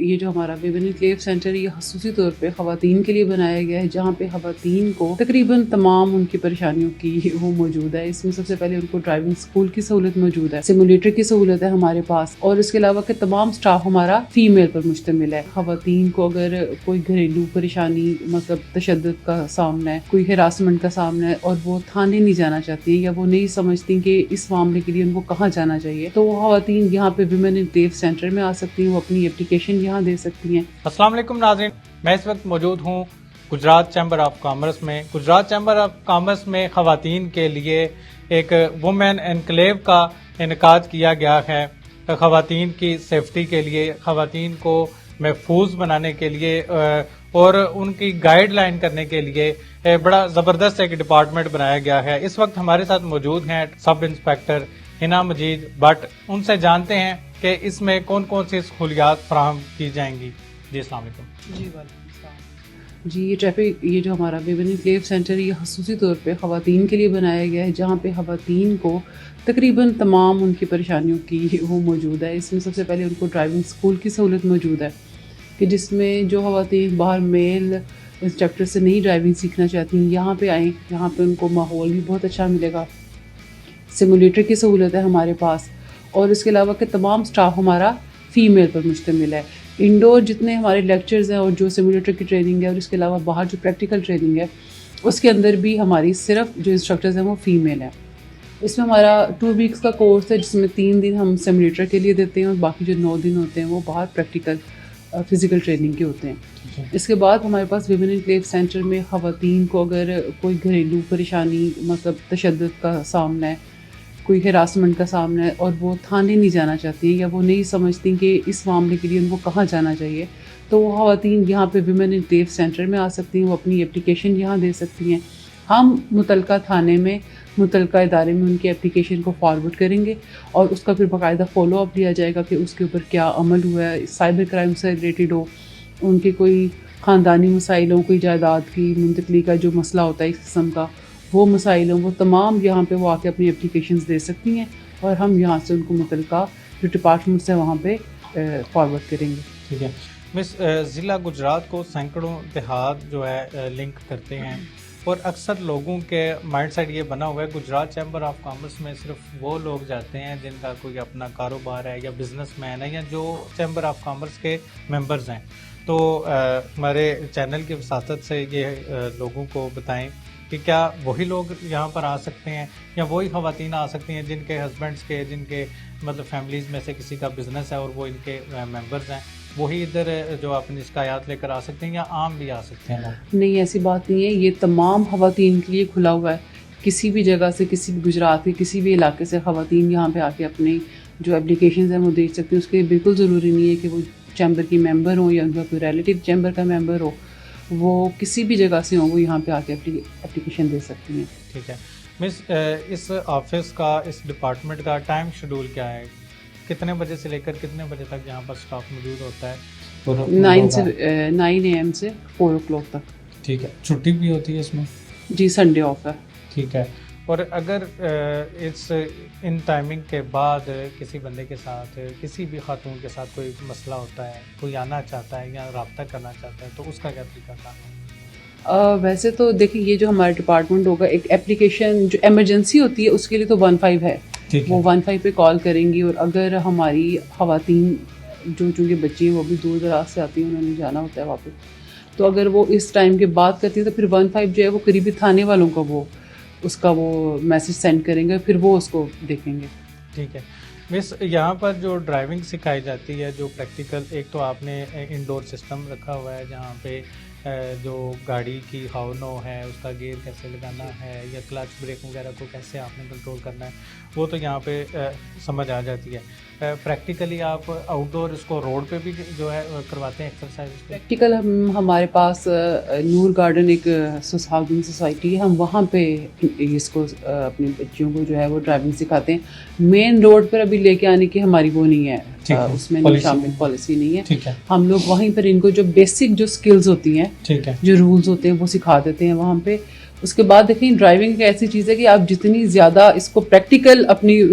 یہ جو ہمارا ویمن انکلیو سینٹر یہ خصوصی طور پہ خواتین کے لیے بنایا گیا ہے، جہاں پہ خواتین کو تقریباً تمام ان کی پریشانیوں کی وہ موجود ہے۔ اس میں سب سے پہلے ان کو ڈرائیونگ اسکول کی سہولت موجود ہے، سیمولیٹر کی سہولت ہے ہمارے پاس، اور اس کے علاوہ کہ تمام سٹاف ہمارا فیمیل پر مشتمل ہے۔ خواتین کو اگر کوئی گھریلو پریشانی مطلب تشدد کا سامنا ہے، کوئی ہراسمنٹ کا سامنا ہے اور وہ تھانے نہیں جانا چاہتی ہیں یا وہ نہیں سمجھتی کہ اس معاملے کے لیے ان کو کہاں جانا چاہیے، تو وہ خواتین یہاں پہ ویمن انکلیو سینٹر میں آ سکتی ہیں، وہ اپنی اپلیکیشن یہاں دے سکتی ہیں۔ السلام علیکم ناظرین، میں اس وقت موجود ہوں گجرات چیمبر آف کامرس میں۔ گجرات چیمبر آف کامرس میں خواتین کے لیے ایک وومن انکلیو کا انعقاد کیا گیا ہے، خواتین کی سیفٹی کے لیے، خواتین کو محفوظ بنانے کے لیے اور ان کی گائیڈ لائن کرنے کے لیے بڑا زبردست ایک ڈپارٹمنٹ بنایا گیا ہے۔ اس وقت ہمارے ساتھ موجود ہیں سب انسپیکٹر حنا مجید بٹ، ان سے جانتے ہیں کہ اس میں کون کون سی سہولیات فراہم کی جائیں گی۔ جی السلام علیکم۔ جی وعلیکم السلام۔ جی یہ جو ہمارا ویمن انکلیو سینٹر یہ خصوصی طور پہ خواتین کے لیے بنایا گیا ہے، جہاں پہ خواتین کو تقریباً تمام ان کی پریشانیوں کی وہ موجود ہے۔ اس میں سب سے پہلے ان کو ڈرائیونگ اسکول کی سہولت موجود ہے کہ جس میں جو خواتین باہر میل انسٹرکٹر سے نہیں ڈرائیونگ سیکھنا چاہتی ہیں یہاں پہ آئیں، یہاں پہ ان کو ماحول بھی بہت اچھا ملے گا، سیمولیٹر کی سہولت ہے ہمارے پاس، اور اس کے علاوہ کہ تمام سٹاف ہمارا فیمیل پر مشتمل ہے۔ انڈور جتنے ہمارے لیکچرز ہیں اور جو سیمولیٹر کی ٹریننگ ہے اور اس کے علاوہ باہر جو پریکٹیکل ٹریننگ ہے اس کے اندر بھی ہماری صرف جو انسٹرکٹرز ہیں وہ فیمیل ہیں۔ اس میں ہمارا 2 ویکس کا کورس ہے جس میں 3 دن ہم سیمولیٹر کے لیے دیتے ہیں اور باقی جو 9 دن ہوتے ہیں وہ باہر پریکٹیکل فزیکل ٹریننگ کے ہوتے ہیں۔ اس کے بعد ہمارے پاس ویمن انکلیو سینٹر میں خواتین کو اگر کوئی گھریلو پریشانی مطلب تشدد کا سامنا ہے، کوئی ہراسمنٹ کا سامنا ہے اور وہ تھانے نہیں جانا چاہتی ہیں یا وہ نہیں سمجھتی کہ اس معاملے کے لیے ان کو کہاں جانا چاہیے، تو وہ خواتین یہاں پہ ویمن انکلیو سینٹر میں آ سکتی ہیں، وہ اپنی اپلیکیشن یہاں دے سکتی ہیں۔ ہم متعلقہ تھانے میں متعلقہ ادارے میں ان کی اپلیکیشن کو فارورڈ کریں گے اور اس کا پھر باقاعدہ فالو اپ لیا جائے گا کہ اس کے اوپر کیا عمل ہوا ہے، سائبر کرائم سے ریلیٹڈ ہو، ان کے کوئی خاندانی مسائل ہوں، کوئی جائیداد کی منتقلی کا جو مسئلہ ہوتا ہے اس قسم کا، وہ مسائل ہوں، وہ تمام یہاں پہ وہ آ کے اپنی اپلیکیشنز دے سکتی ہیں اور ہم یہاں سے ان کو متعلقہ جو ڈپارٹمنٹ سے وہاں پہ فارورڈ کریں گے۔ ٹھیک ہے مس، ضلع گجرات کو سینکڑوں دیہات جو ہے لنک کرتے ہیں اور اکثر لوگوں کے مائنڈ سیٹ یہ بنا ہوا ہے گجرات چیمبر آف کامرس میں صرف وہ لوگ جاتے ہیں جن کا کوئی اپنا کاروبار ہے یا بزنس مین ہے یا جو چیمبر آف کامرس کے ممبرز ہیں۔ تو ہمارے چینل کی وساطت سے یہ لوگوں کو بتائیں کہ کیا وہی لوگ یہاں پر آ سکتے ہیں یا وہی خواتین آ سکتی ہیں جن کے ہسبینڈس کے، جن کے مطلب فیملیز میں سے کسی کا بزنس ہے اور وہ ان کے ممبرز ہیں، وہی ادھر جو اپنی شکایات لے کر آ سکتے ہیں یا عام بھی آ سکتے ہیں لوگ؟ نہیں، ایسی بات نہیں ہے، یہ تمام خواتین کے لیے کھلا ہوا ہے۔ کسی بھی جگہ سے، کسی بھی گجرات کے کسی بھی علاقے سے خواتین یہاں پہ آ کے اپنی جو اپلیکیشنز ہیں وہ دیکھ سکتی ہیں۔ اس کے بالکل ضروری نہیں ہے کہ وہ چیمبر کی ممبر ہوں یا ان کا کوئی ریلیٹیو چیمبر کا ممبر ہو، وہ کسی بھی جگہ سے ہوں، وہ یہاں پہ آ کے اپلیکیشن دے سکتی ہیں۔ ٹھیک ہے مس، اس آفس کا، اس ڈپارٹمنٹ کا ٹائم شیڈول کیا ہے؟ کتنے بجے سے لے کر کتنے بجے تک یہاں پر سٹاف موجود ہوتا ہے؟ 9 AM سے 4 o'clock تک۔ ٹھیک ہے، چھٹی بھی ہوتی ہے اس میں؟ جی، سنڈے آف ہے۔ ٹھیک ہے، اور اگر ان ٹائمنگ کے بعد کسی بندے کے ساتھ، کسی بھی خاتون کے ساتھ کوئی مسئلہ ہوتا ہے، کوئی آنا چاہتا ہے یا رابطہ کرنا چاہتا ہے، تو اس کا کیا طریقہ کار ہے؟ ویسے تو دیکھیں، یہ جو ہمارا ڈپارٹمنٹ ہوگا، ایک اپلیکیشن جو ایمرجنسی ہوتی ہے اس کے لیے تو 15 ہے، وہ 15 پہ کال کریں گی، اور اگر ہماری خواتین جو چونکہ بچی ہیں وہ بھی دور دراز سے آتی ہیں، انہوں نے جانا ہوتا ہے واپس، تو اگر وہ اس ٹائم کے بعد کرتی ہیں تو پھر 15 جو ہے وہ قریبی تھانے والوں کا اس کا میسج سینڈ کریں گے، پھر وہ اس کو دیکھیں گے۔ ٹھیک ہے مس، یہاں پر جو ڈرائیونگ سکھائی جاتی ہے، جو پریکٹیکل، ایک تو آپ نے انڈور سسٹم رکھا ہوا ہے جہاں پہ جو گاڑی کی ہارن ہے اس کا گیئر کیسے لگانا ہے یا کلچ بریک وغیرہ کو کیسے آپ نے کنٹرول کرنا ہے، وہ تو یہاں پہ سمجھ آ جاتی ہے۔ پریکٹیکلی آپ آؤٹ ڈور اس کو روڈ پہ بھی جو ہے کرواتے ہیں ایکسرسائز؟ پریکٹیکل ہمارے پاس نور گارڈن ایک ہاؤسنگ سوسائٹی ہے، ہم وہاں پہ اس کو اپنی بچیوں کو جو ہے وہ ڈرائیونگ سکھاتے ہیں۔ مین روڈ پر ابھی لے کے آنے کی ہماری وہ نہیں ہے، اس میں شامل پالیسی نہیں ہے۔ ہم لوگ وہیں پر ان کو جو بیسک جو اسکلز ہوتی ہیں، جو رولز ہوتے ہیں وہ سکھا دیتے ہیں وہاں پہ۔ اس کے بعد دیکھیں، ڈرائیونگ ایک ایسی چیز ہے کہ آپ جتنی زیادہ اس کو پریکٹیکل اپنی